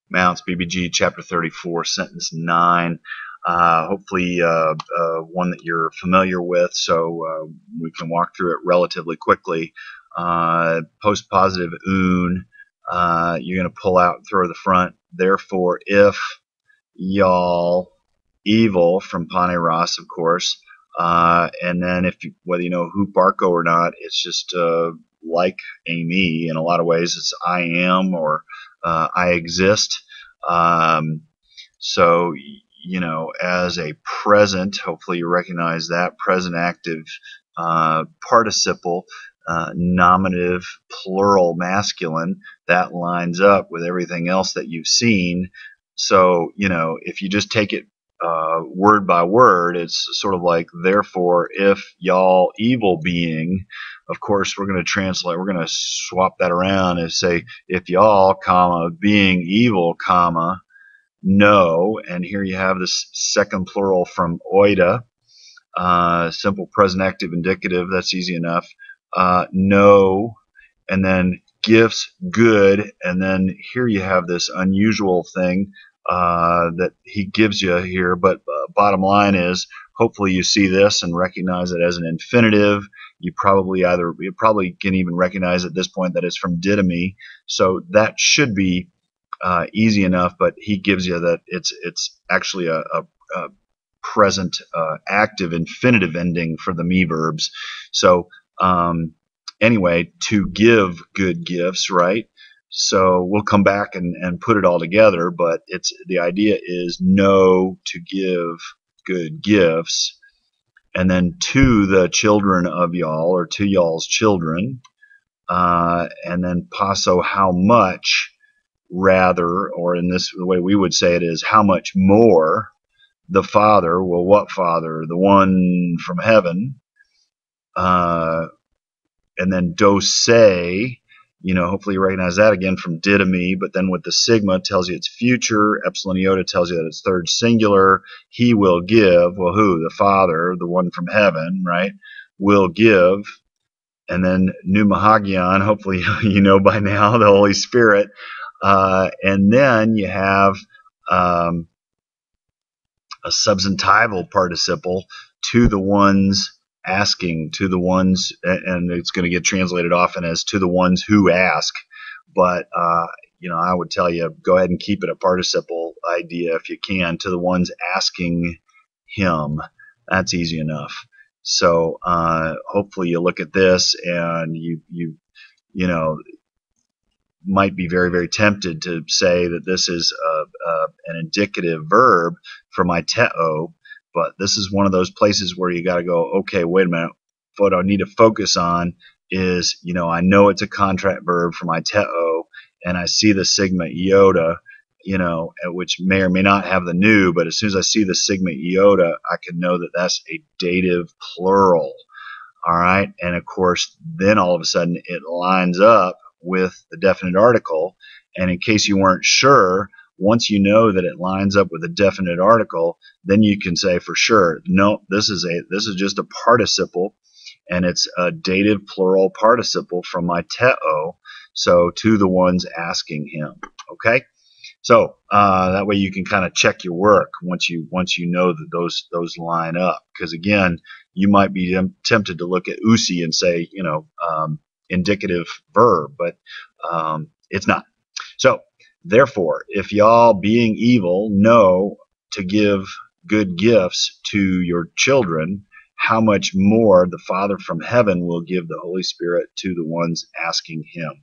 Mounce, BBG, chapter 34, sentence 9. Hopefully one that you're familiar with, so we can walk through it relatively quickly. Post-positive un, you're going to pull out and throw the front. Therefore, if y'all evil from Pane Ras, of course, and then if you, whether you know who Barco or not, it's just like a me in a lot of ways. It's I am or I exist. So, you know, as a present, hopefully you recognize that present active participle, nominative, plural, masculine, that lines up with everything else that you've seen. So, you know, if you just take it word by word, it's sort of like, therefore, if y'all evil being, of course, we're going to translate, we're going to swap that around and say, if y'all, comma, being evil, comma, no, and here you have this second plural from oida, simple present active indicative, that's easy enough, no, and then gifts, good, and then here you have this unusual thing that he gives you here, but bottom line is, hopefully you see this and recognize it as an infinitive. You probably can even recognize at this point that it's from didomi, so that should be easy enough, but he gives you that it's actually a present active infinitive ending for the me verbs. So anyway, to give good gifts, right? So we'll come back and put it all together, but it's the idea is know to give good gifts, and then to the children of y'all, or to y'all's children, and then paso how much, rather, or in this, the way we would say it is how much more the Father. Well, what Father? The one from heaven. And then dose, you know, hopefully you recognize that again from didomi, but then with the sigma tells you it's future, epsilon iota tells you that it's third singular. He will give. Well, who? The Father, the one from heaven, right? Will give. And then pneumahagion, hopefully you know by now, the Holy Spirit. And then you have a substantival participle, to the ones asking, to the ones, and it's going to get translated often as to the ones who ask. But, you know, I would tell you, go ahead and keep it a participle idea if you can, to the ones asking him. That's easy enough. So hopefully you look at this and you know, might be very, very tempted to say that this is an indicative verb for my teo, but this is one of those places where you got to go, okay, wait a minute. What I need to focus on is, you know, I know it's a contract verb for my teo, and I see the sigma iota, you know, which may or may not have the new, but as soon as I see the sigma iota, I can know that that's a dative plural. All right, and of course, then all of a sudden it lines up with the definite article. And in case you weren't sure, once you know that it lines up with a definite article, then you can say for sure, no, this is just a participle, and it's a dative plural participle from my teo, so to the ones asking him. Okay, so that way you can kind of check your work once you know that those line up, because again, you might be tempted to look at usi and say, you know, indicative verb, but it's not. So therefore, if y'all being evil know to give good gifts to your children, how much more the Father from heaven will give the Holy Spirit to the ones asking him.